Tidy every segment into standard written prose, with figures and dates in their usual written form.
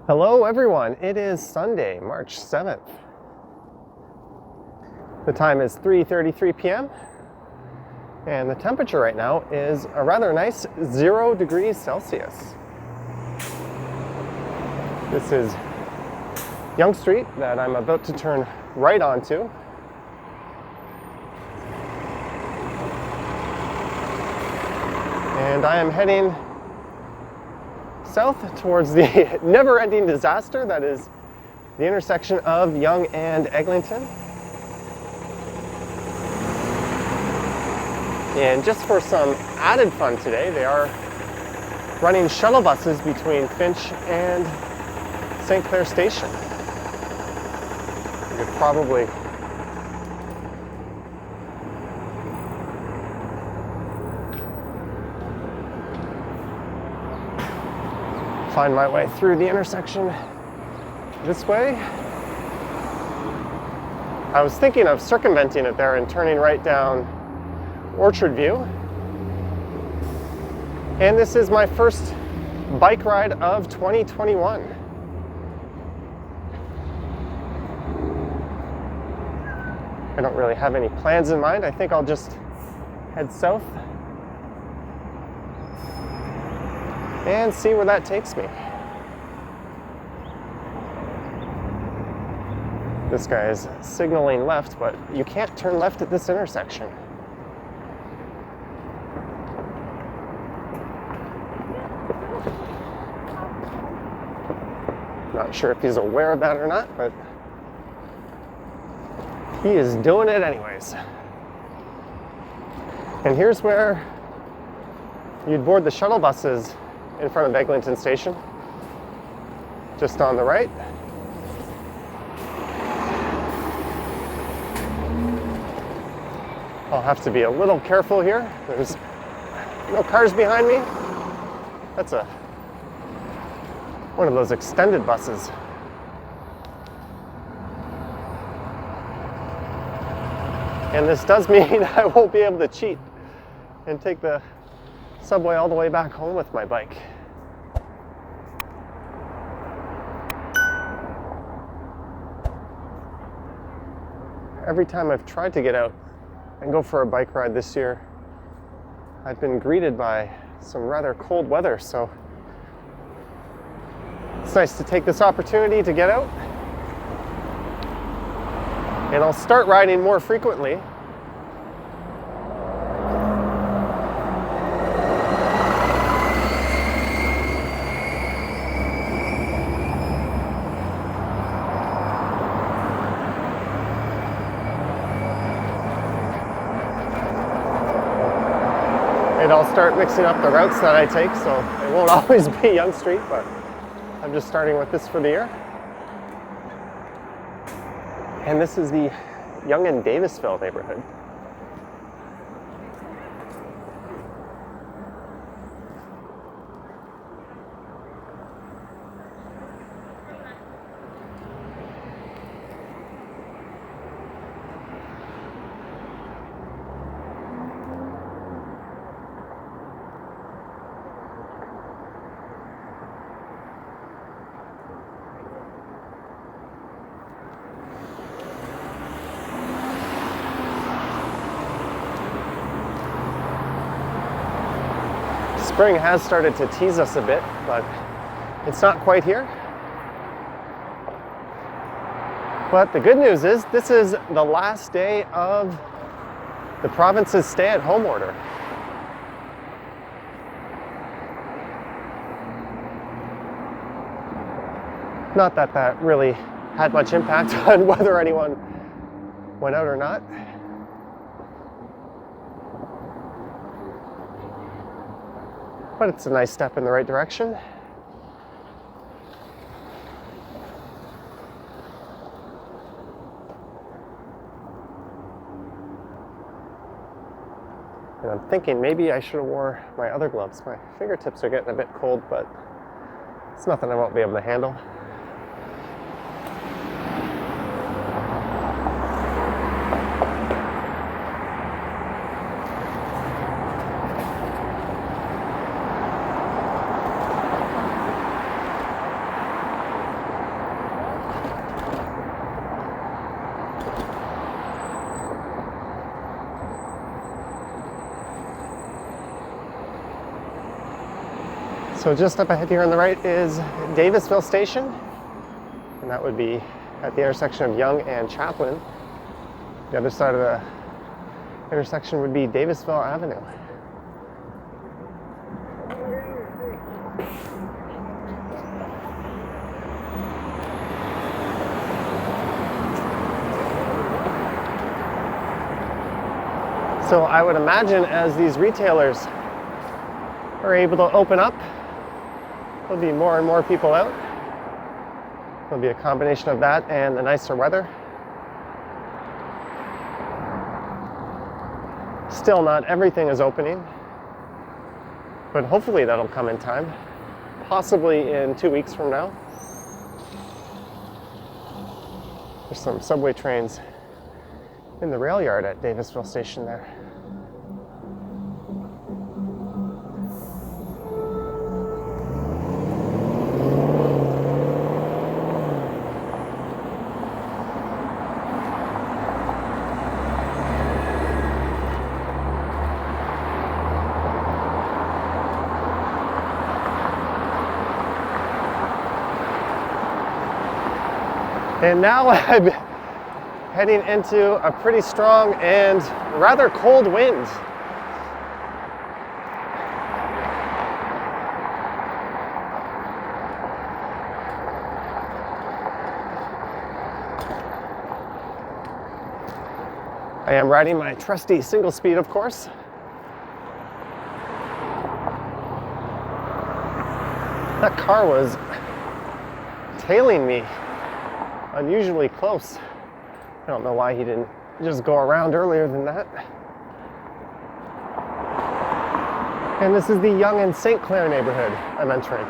Hello everyone, it is Sunday, March 7th. The time is 3:33 p.m. and the temperature right now is a rather nice 0 degrees Celsius. This is Yonge Street that I'm about to turn right onto. And I am heading south towards the never-ending disaster that is the intersection of Yonge and Eglinton. And just for some added fun today, they are running shuttle buses between Finch and St. Clair Station. You could probably find my way through the intersection this way. I was thinking of circumventing it there and turning right down Orchard View. And this is my first bike ride of 2021. I don't really have any plans in mind. I think I'll just head south and see where that takes me. This guy is signaling left, but you can't turn left at this intersection. Not sure if he's aware of that or not, but he is doing it anyways. And here's where you'd board the shuttle buses in front of Eglinton Station, just on the right. I'll have to be a little careful here. There's no cars behind me. That's one of those extended buses. And this does mean I won't be able to cheat and take the subway all the way back home with my bike. Every time I've tried to get out and go for a bike ride this year, I've been greeted by some rather cold weather, so it's nice to take this opportunity to get out. And I'll start riding more frequently. And I'll start mixing up the routes that I take, so it won't always be Yonge Street, but I'm just starting with this for the year. And this is the Yonge and Davisville neighborhood. Spring has started to tease us a bit, but it's not quite here. But the good news is this is the last day of the province's stay-at-home order. Not that that really had much impact on whether anyone went out or not. But it's a nice step in the right direction. And I'm thinking maybe I should have wore my other gloves. My fingertips are getting a bit cold, but it's nothing I won't be able to handle. So just up ahead here on the right is Davisville Station, and that would be at the intersection of Yonge and Chaplin. The other side of the intersection would be Davisville Avenue. So I would imagine as these retailers are able to open up, there'll be more and more people out. There'll be a combination of that and the nicer weather. Still not everything is opening, but hopefully that'll come in time, possibly in 2 weeks from now. There's some subway trains in the rail yard at Davisville Station there. And now I'm heading into a pretty strong and rather cold wind. I am riding my trusty single speed, of course. That car was tailing me unusually close. I don't know why he didn't just go around earlier than that. And this is the Yonge and St. Clair neighborhood I'm entering.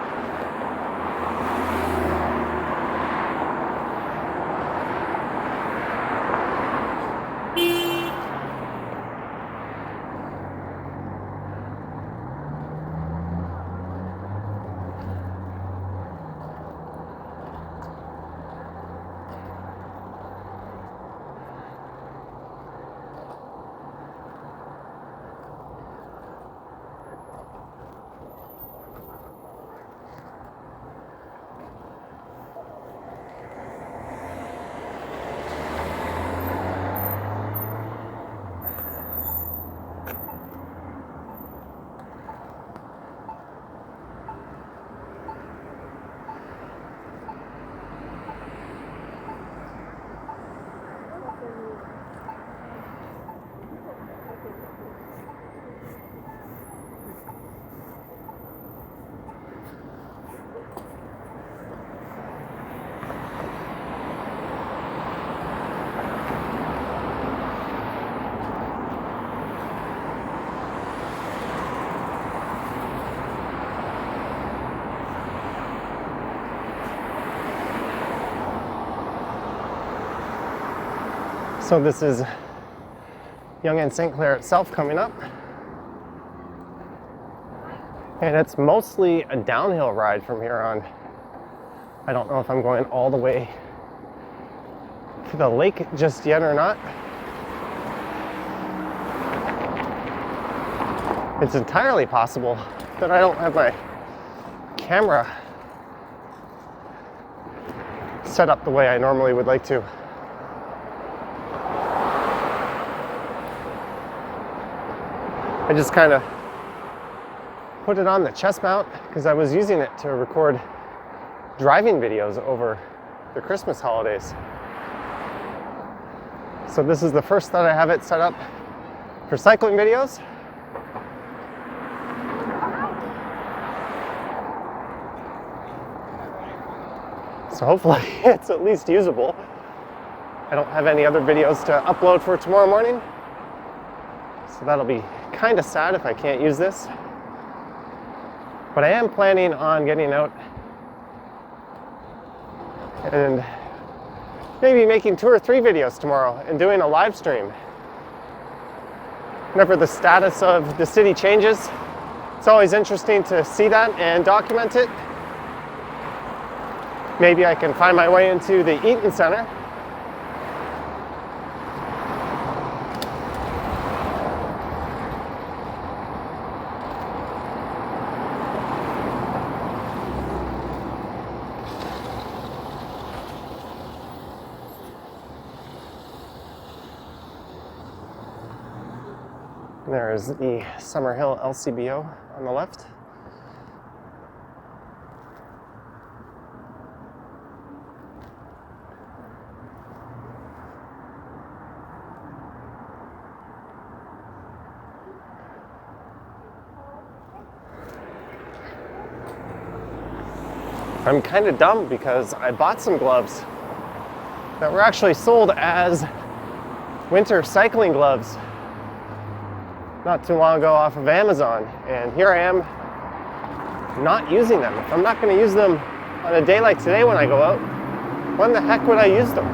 So this is Yonge and St. Clair itself coming up. And it's mostly a downhill ride from here on. I don't know if I'm going all the way to the lake just yet or not. It's entirely possible that I don't have my camera set up the way I normally would like to. I just kind of put it on the chest mount because I was using it to record driving videos over the Christmas holidays. So this is the first that I have it set up for cycling videos. So hopefully it's at least usable. I don't have any other videos to upload for tomorrow morning. So that'll be kind of sad if I can't use this. But I am planning on getting out and maybe making 2 or 3 videos tomorrow and doing a live stream. Whenever the status of the city changes, it's always interesting to see that and document it. Maybe I can find my way into the Eaton Center. There's the Summerhill LCBO on the left. I'm kind of dumb because I bought some gloves that were actually sold as winter cycling gloves not too long ago off of Amazon, and here I am not using them. If I'm not going to use them on a day like today when I go out, when the heck would I use them?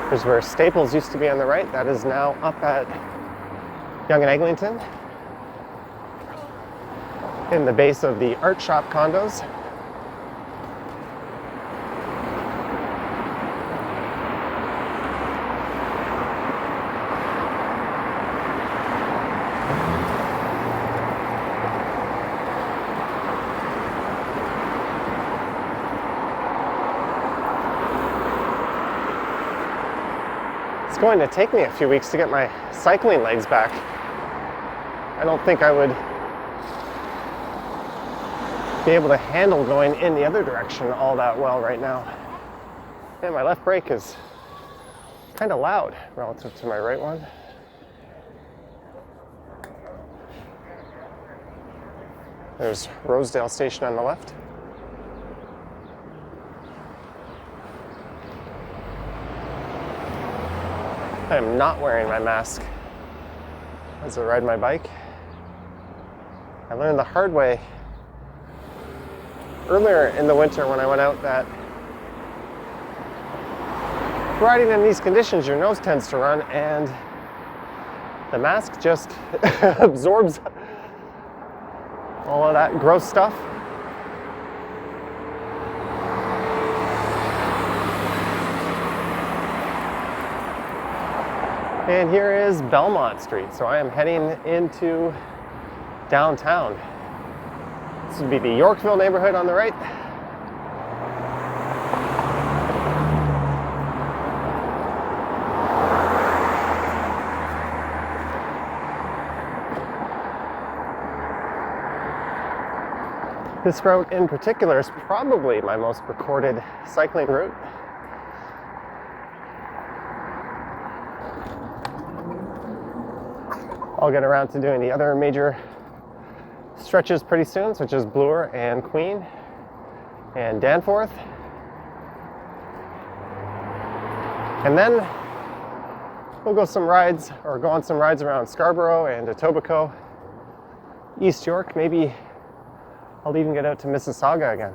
Here's where Staples used to be on the right. That is now up at Yonge Eglinton, in the base of the Art Shop condos. It's going to take me a few weeks to get my cycling legs back. I don't think I would be able to handle going in the other direction all that well right now. And my left brake is kind of loud relative to my right one. There's Rosedale Station on the left. I am not wearing my mask as I ride my bike. I learned the hard way earlier in the winter when I went out that riding in these conditions, your nose tends to run and the mask just absorbs all of that gross stuff. And here is Belmont Street, so I am heading into downtown. This would be the Yorkville neighborhood on the right. This route in particular is probably my most recorded cycling route. I'll get around to doing the other major stretches pretty soon, such as Bloor and Queen and Danforth. And then we'll go on some rides around Scarborough and Etobicoke, East York. Maybe I'll even get out to Mississauga again.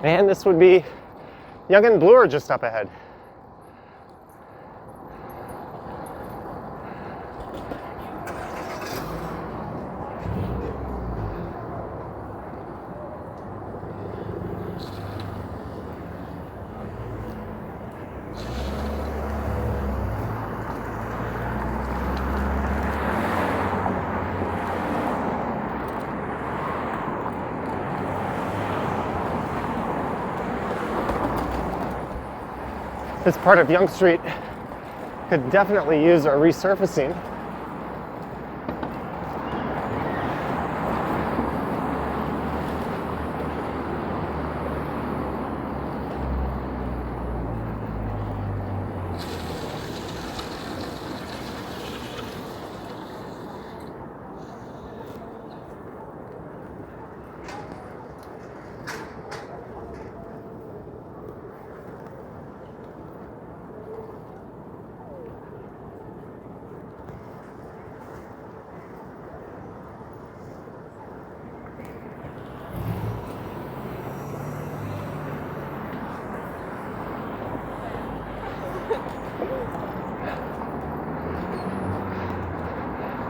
And this would be Yonge and Bloor just up ahead. This part of Yonge Street could definitely use a resurfacing.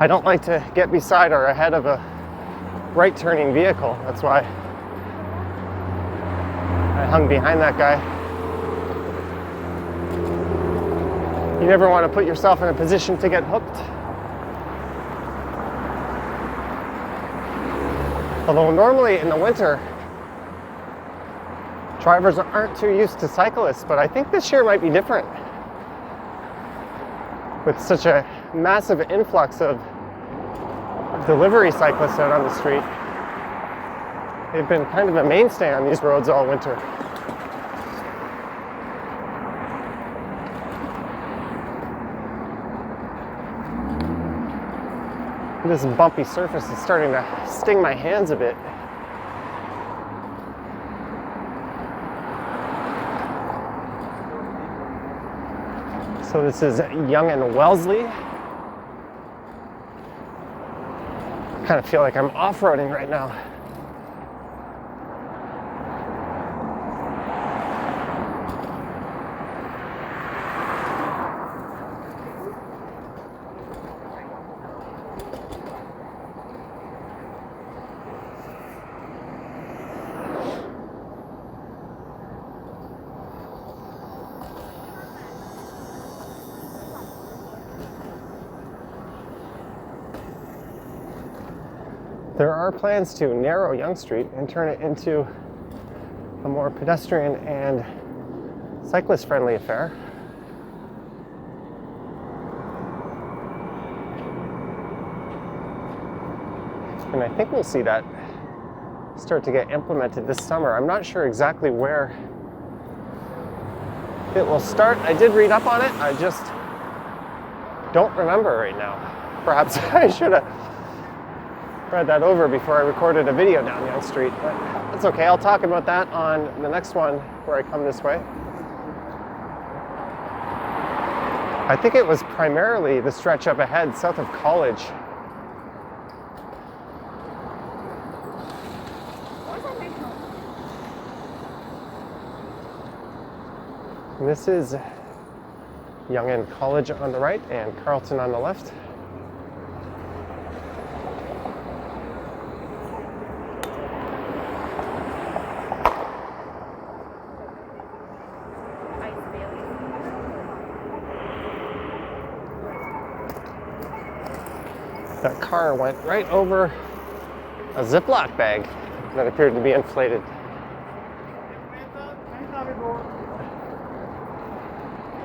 I don't like to get beside or ahead of a right turning vehicle. That's why I hung behind that guy. You never want to put yourself in a position to get hooked. Although normally in the winter, drivers aren't too used to cyclists, but I think this year might be different. With such a massive influx of delivery cyclists out on the street, they've been kind of a mainstay on these roads all winter. This bumpy surface is starting to sting my hands a bit. So this is Yonge and Wellesley. I kind of feel like I'm off-roading right now. There are plans to narrow Yonge Street and turn it into a more pedestrian and cyclist-friendly affair. And I think we'll see that start to get implemented this summer. I'm not sure exactly where it will start. I did read up on it. I just don't remember right now. Perhaps I should have read that over before I recorded a video down Yonge Street, but that's okay. I'll talk about that on the next one where I come this way. I think it was primarily the stretch up ahead south of College. And this is Yonge and College on the right and Carlton on the left. That car went right over a Ziploc bag that appeared to be inflated.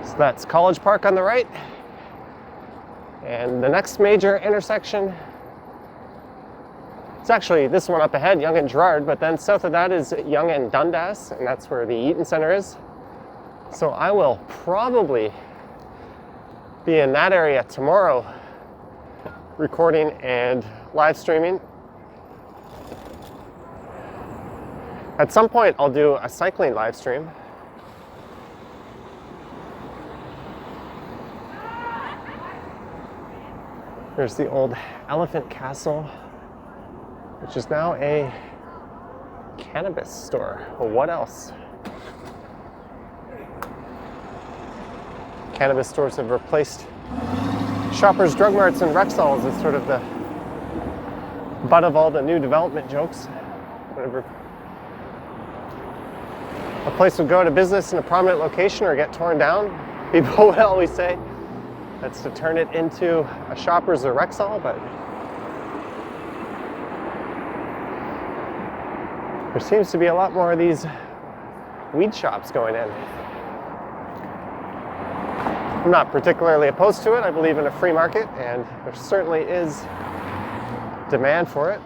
So that's College Park on the right. And the next major intersection, it's actually this one up ahead, Yonge and Gerrard, but then south of that is Yonge and Dundas, and that's where the Eaton Center is. So I will probably be in that area tomorrow, recording and live streaming. At some point I'll do a cycling live stream. There's the old Elephant Castle, which is now a cannabis store. Well, what else? Cannabis stores have replaced Shoppers Drug Marts and Rexalls as sort of the butt of all the new development jokes. Whenever a place would go out of business in a prominent location or get torn down, people would always say that's to turn it into a Shoppers or Rexall, but there seems to be a lot more of these weed shops going in. I'm not particularly opposed to it. I believe in a free market, and there certainly is demand for it.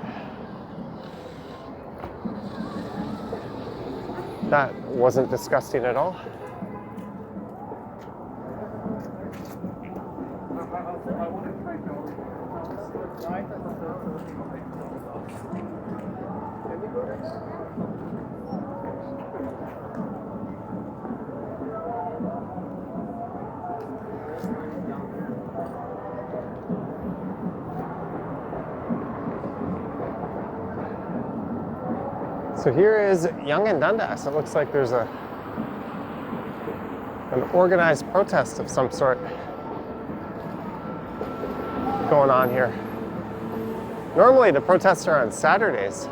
That wasn't disgusting at all. So here is Yonge and Dundas. It looks like there's an organized protest of some sort. going on here. Normally the protests are on Saturdays.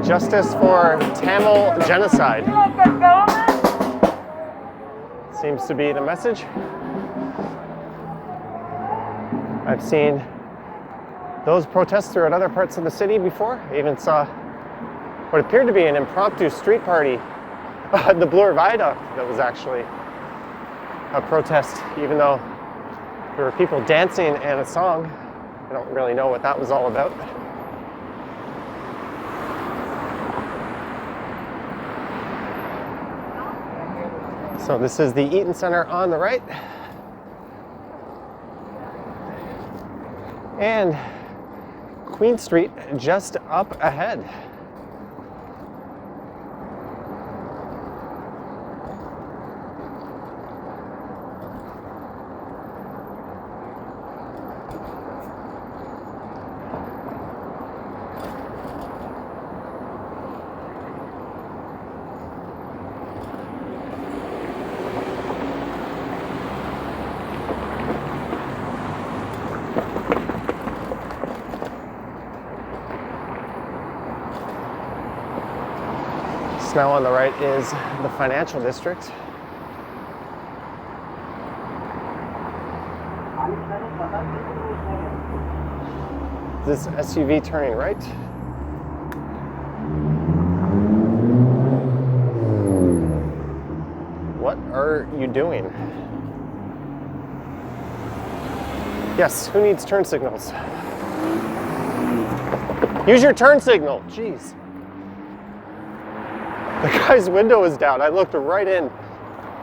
Justice for Tamil genocide seems to be the message. I've seen those protesters at other parts of the city before. I even saw what appeared to be an impromptu street party at the Bloor Viaduct that was actually a protest, even though there were people dancing and a song. I don't really know what that was all about. So this is the Eaton Center on the right. And Queen Street just up ahead. Now on the right is the financial district. This SUV turning right. What are you doing? Yes, who needs turn signals? Use your turn signal, jeez. The guy's window was down. I looked right in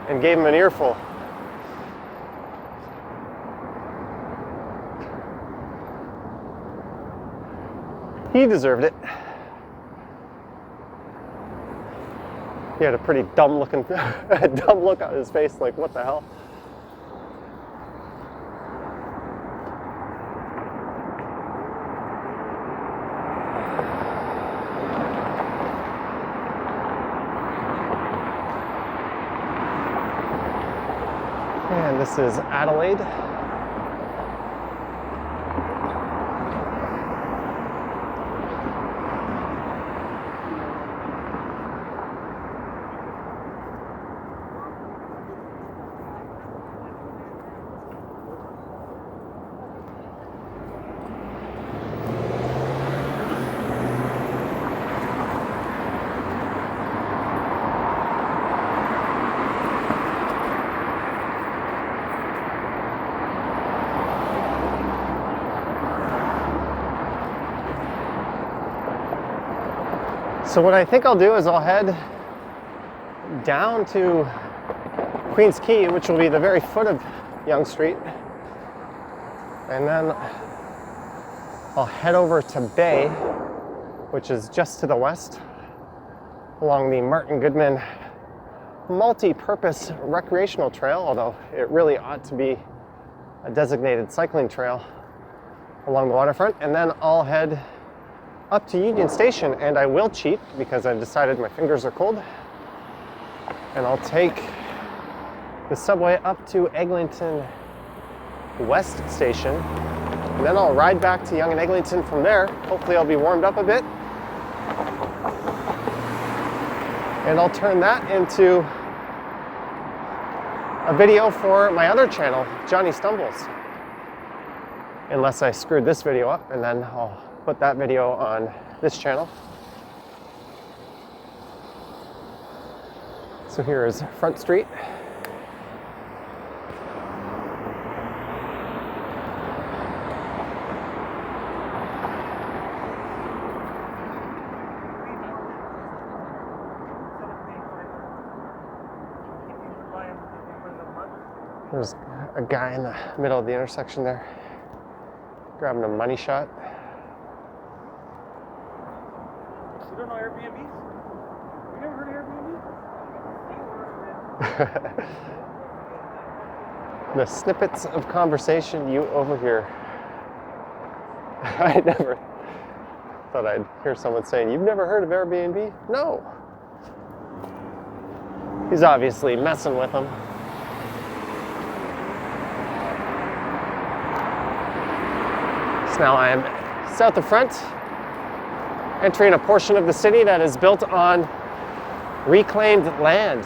and gave him an earful. He deserved it. He had a pretty dumb look on his face, like what the hell? And this is Adelaide. So what I think I'll do is I'll head down to Queens Quay, which will be the very foot of Yonge Street. And then I'll head over to Bay, which is just to the west, along the Martin Goodman multi-purpose recreational trail, although it really ought to be a designated cycling trail along the waterfront. And then I'll head up to Union Station, and I will cheat because I've decided my fingers are cold, and I'll take the subway up to Eglinton West Station, and then I'll ride back to Yonge Eglinton from there. Hopefully I'll be warmed up a bit, and I'll turn that into a video for my other channel, Johnny Stumbles, unless I screwed this video up, and then I'll put that video on this channel. So here is Front Street. There's a guy in the middle of the intersection there, grabbing a money shot. You don't know Airbnbs? You never heard of Airbnbs? The snippets of conversation you overhear. I never thought I'd hear someone saying, "You've never heard of Airbnb?" No. He's obviously messing with them. So now I am south of Front, entering a portion of the city that is built on reclaimed land.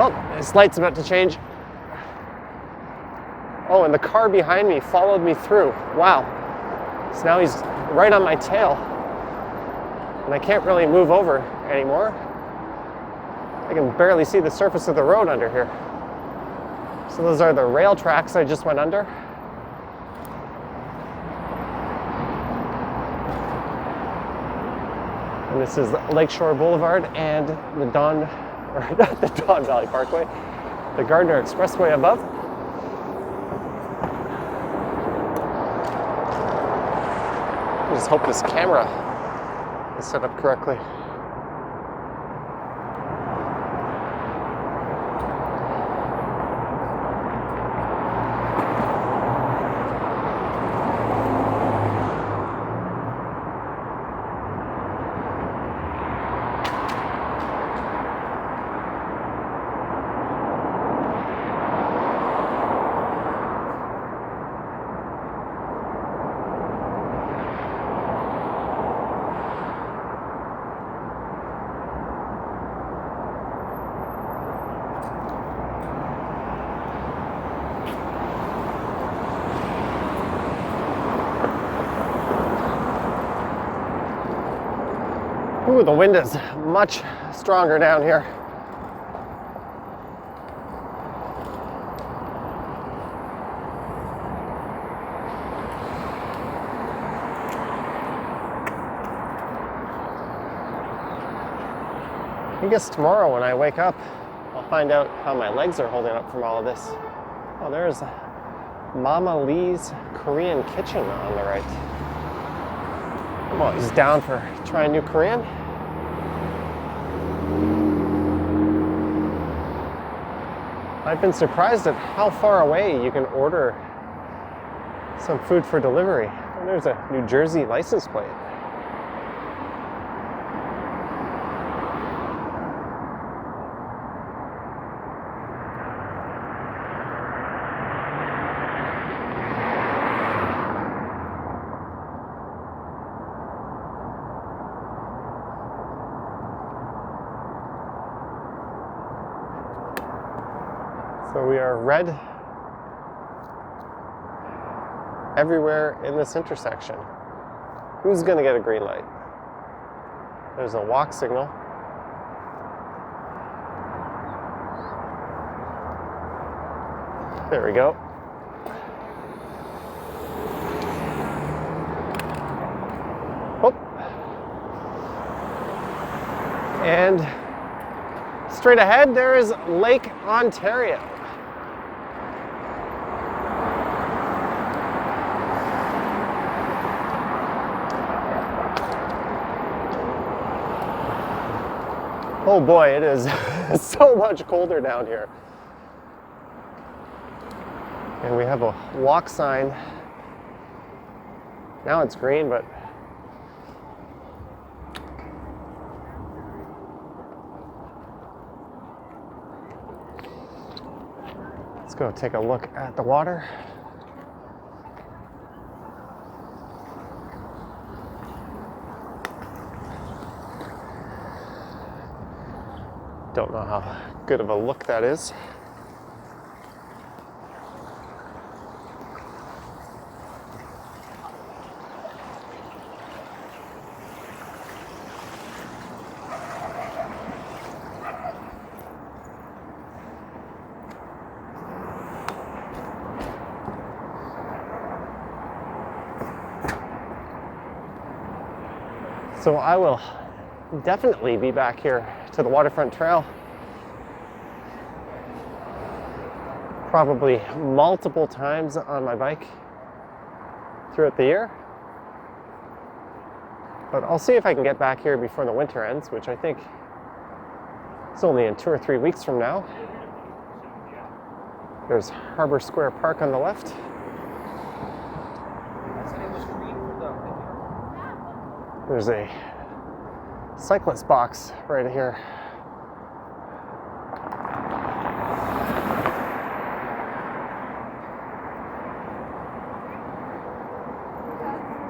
Oh, this light's about to change. Oh, and the car behind me followed me through. Wow. So now he's right on my tail. And I can't really move over anymore. I can barely see the surface of the road under here. So those are the rail tracks I just went under. And this is Lakeshore Boulevard and the not the Don Valley Parkway, the Gardner Expressway above. I just hope this camera is set up correctly. Ooh, the wind is much stronger down here. I guess tomorrow when I wake up, I'll find out how my legs are holding up from all of this. Oh, there's Mama Lee's Korean Kitchen on the right. I'm always down for trying new Korean. I've been surprised at how far away you can order some food for delivery. And there's a New Jersey license plate. So we are red everywhere in this intersection. Who's gonna get a green light? There's a walk signal. There we go. Oh. And straight ahead, there is Lake Ontario. Oh boy, it is so much colder down here. And we have a walk sign. Now it's green, but let's go take a look at the water. Don't know how good of a look that is. So I will definitely be back here to the waterfront trail. Probably multiple times on my bike throughout the year. But I'll see if I can get back here before the winter ends, which I think is only in 2 or 3 weeks from now. There's Harbor Square Park on the left. There's a cyclist box right here.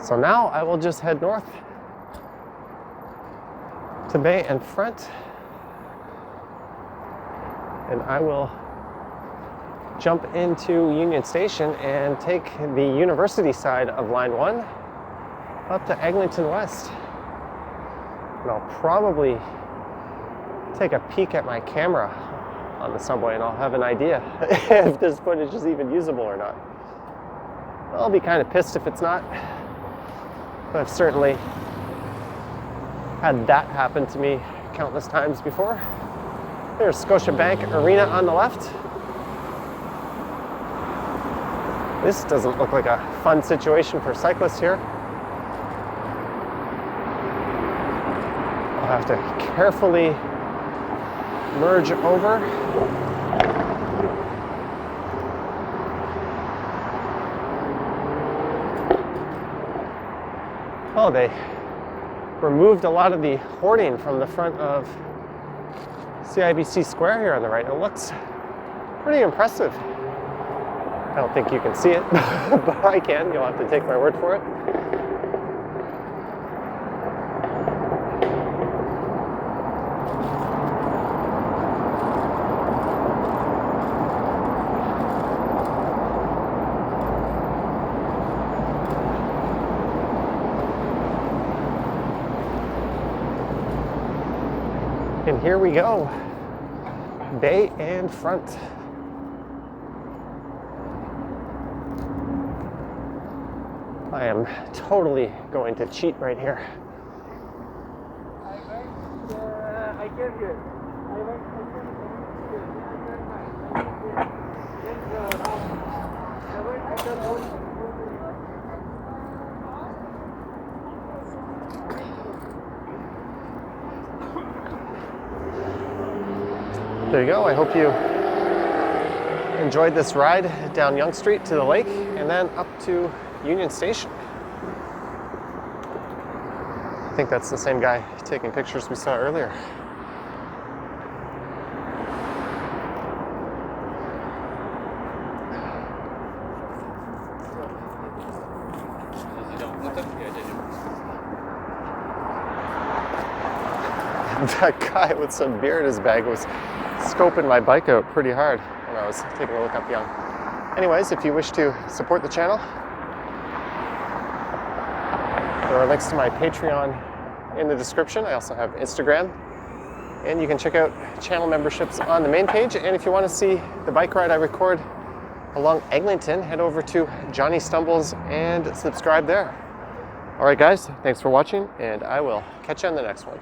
So now I will just head north to Bay and Front, and I will jump into Union Station and take the university side of Line 1 up to Eglinton West. And I'll probably take a peek at my camera on the subway and I'll have an idea if this footage is even usable or not. I'll be kind of pissed if it's not, but I've certainly had that happen to me countless times before. There's Scotiabank Arena on the left. This doesn't look like a fun situation for cyclists here. I'll have to carefully merge over. Oh, they removed a lot of the hoarding from the front of CIBC Square here on the right. It looks pretty impressive. I don't think you can see it, but I can. You'll have to take my word for it. And here we go, Bay and Front. I am totally going to cheat right here. I came here. There you go. I hope you enjoyed this ride down Yonge Street to the lake and then up to Union Station. I think that's the same guy taking pictures we saw earlier. That guy with some beer in his bag was scoping my bike out pretty hard when I was taking a look up Yonge. Anyways, if you wish to support the channel, there are links to my Patreon in the description. I also have Instagram, and you can check out channel memberships on the main page. And if you want to see the bike ride I record along Eglinton, head over to Johnny Stumbles and subscribe there. All right, guys, thanks for watching, and I will catch you on the next one.